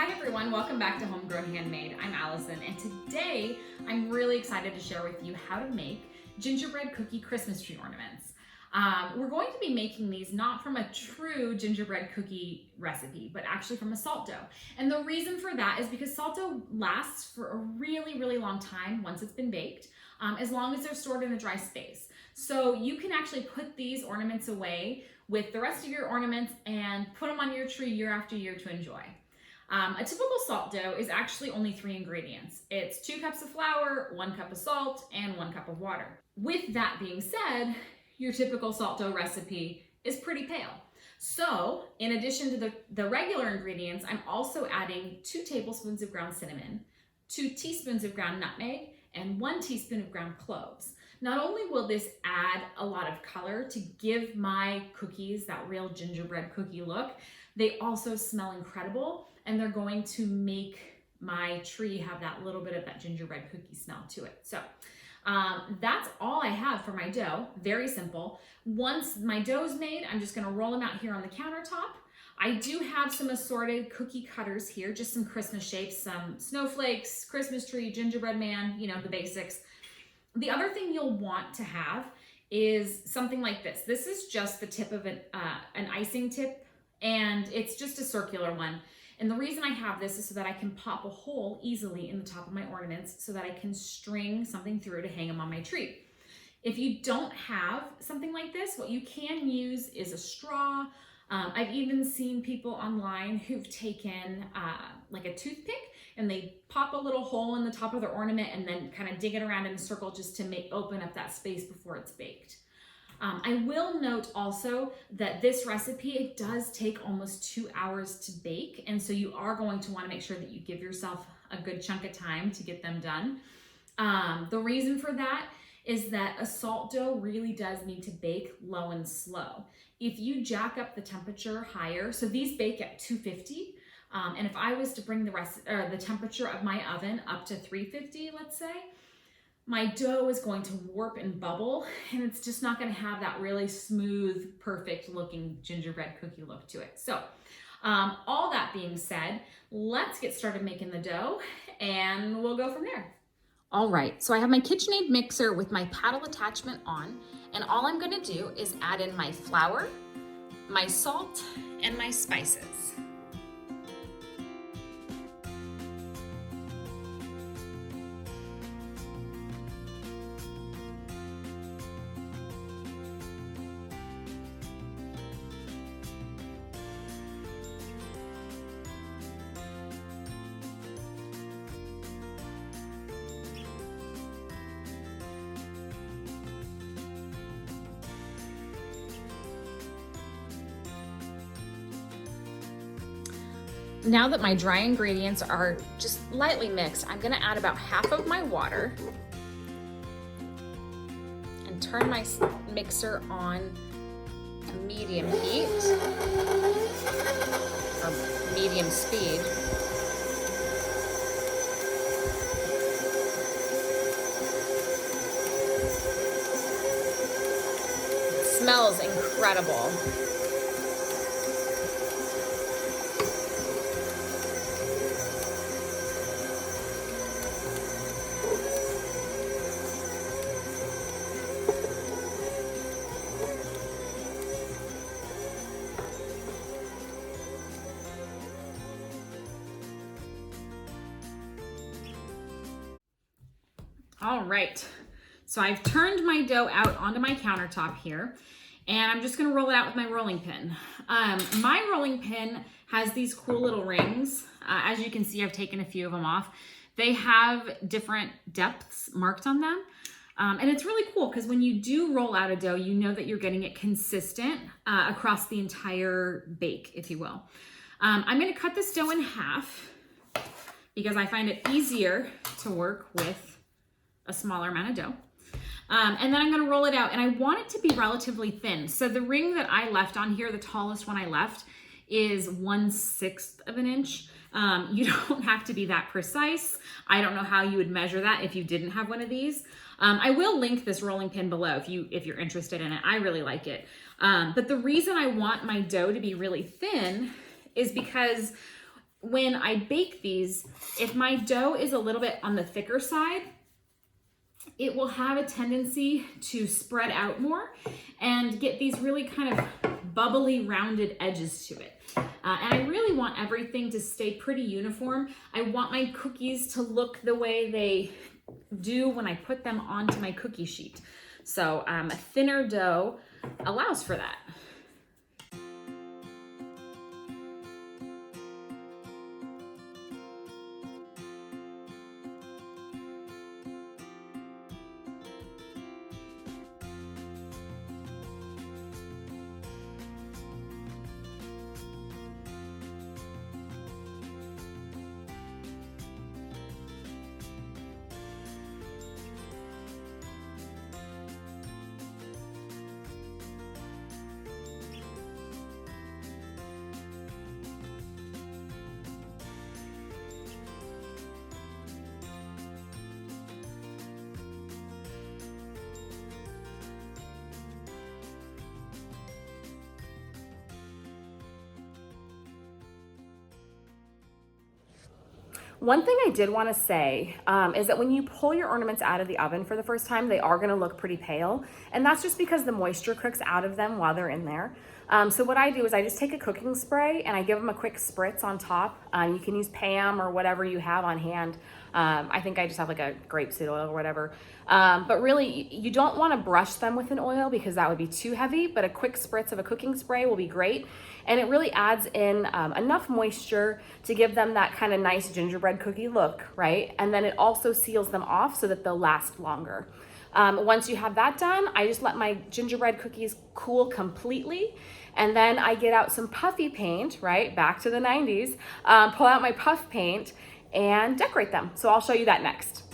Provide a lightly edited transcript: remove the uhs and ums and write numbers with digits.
Hi everyone, welcome back to Homegrown Handmade. I'm Allison, and today I'm really excited to share with you how to make gingerbread cookie Christmas tree ornaments. We're going to be making these not from a true gingerbread cookie recipe, but actually from a salt dough. And the reason for that is because salt dough lasts for a really long time once it's been baked, as long as they're stored in a dry space. So you can actually put these ornaments away with the rest of your ornaments and put them on your tree year after year to enjoy. A typical salt dough is actually only 3 ingredients. It's 2 cups of flour, 1 cup of salt, and 1 cup of water. With that being said, your typical salt dough recipe is pretty pale. So in addition to the regular ingredients, I'm also adding 2 tablespoons of ground cinnamon, 2 teaspoons of ground nutmeg, and 1 teaspoon of ground cloves. Not only will this add a lot of color to give my cookies that real gingerbread cookie look, they also smell incredible, and they're going to make my tree have that little bit of that gingerbread cookie smell to it. So that's all I have for my dough. Very simple. Once my dough's made, I'm just gonna roll them out here on the countertop. I do have some assorted cookie cutters here, just some Christmas shapes, some snowflakes, Christmas tree, gingerbread man, you know, the basics. The other thing you'll want to have is something like this. This is just the tip of an icing tip, and it's just a circular one. And the reason I have this is so that I can pop a hole easily in the top of my ornaments so that I can string something through to hang them on my tree. If you don't have something like this, what you can use is a straw. I've even seen people online who've taken like a toothpick and they pop a little hole in the top of their ornament and then kind of dig it around in a circle just to open up that space before it's baked. I will note also that this recipe, it does take almost 2 hours to bake, and so you are going to want to make sure that you give yourself a good chunk of time to get them done. The reason for that is that a salt dough really does need to bake low and slow. If you jack up the temperature higher, so these bake at 250, and if I was to bring the temperature of my oven up to 350, let's say, my dough is going to warp and bubble, and it's just not going to have that really smooth, perfect looking gingerbread cookie look to it. So all that being said, let's get started making the dough and we'll go from there. All right, so I have my KitchenAid mixer with my paddle attachment on, and all I'm going to do is add in my flour, my salt, and my spices. Now that my dry ingredients are just lightly mixed, I'm gonna add about half of my water and turn my mixer on medium heat or medium speed. It smells incredible. All right, so I've turned my dough out onto my countertop here, and I'm just gonna roll it out with my rolling pin. My rolling pin has these cool little rings. As you can see, I've taken a few of them off. They have different depths marked on them. And it's really cool because when you do roll out a dough, you know that you're getting it consistent across the entire bake, if you will. I'm gonna cut this dough in half because I find it easier to work with a smaller amount of dough. And then I'm gonna roll it out, and I want it to be relatively thin. So the ring that I left on here, the tallest one I left, is 1/6 of an inch. You don't have to be that precise. I don't know how you would measure that if you didn't have one of these. I will link this rolling pin below if you're interested in it. I really like it. But the reason I want my dough to be really thin is because when I bake these, if my dough is a little bit on the thicker side, it will have a tendency to spread out more and get these really kind of bubbly, rounded edges to it. And I really want everything to stay pretty uniform. I want my cookies to look the way they do when I put them onto my cookie sheet. So a thinner dough allows for that. One thing I did want to say is that when you pull your ornaments out of the oven for the first time, they are going to look pretty pale. And that's just because the moisture cooks out of them while they're in there. So what I do is I just take a cooking spray and I give them a quick spritz on top. You can use Pam or whatever you have on hand. I think I just have like a grapeseed oil or whatever. But really, you don't want to brush them with an oil because that would be too heavy, but a quick spritz of a cooking spray will be great. And it really adds in enough moisture to give them that kind of nice gingerbread cookie look, right? And then it also seals them off so that they'll last longer. Once you have that done, I just let my gingerbread cookies cool completely. And then I get out some puffy paint, right? Back to the 90s. Pull out my puff paint and decorate them. So I'll show you that next.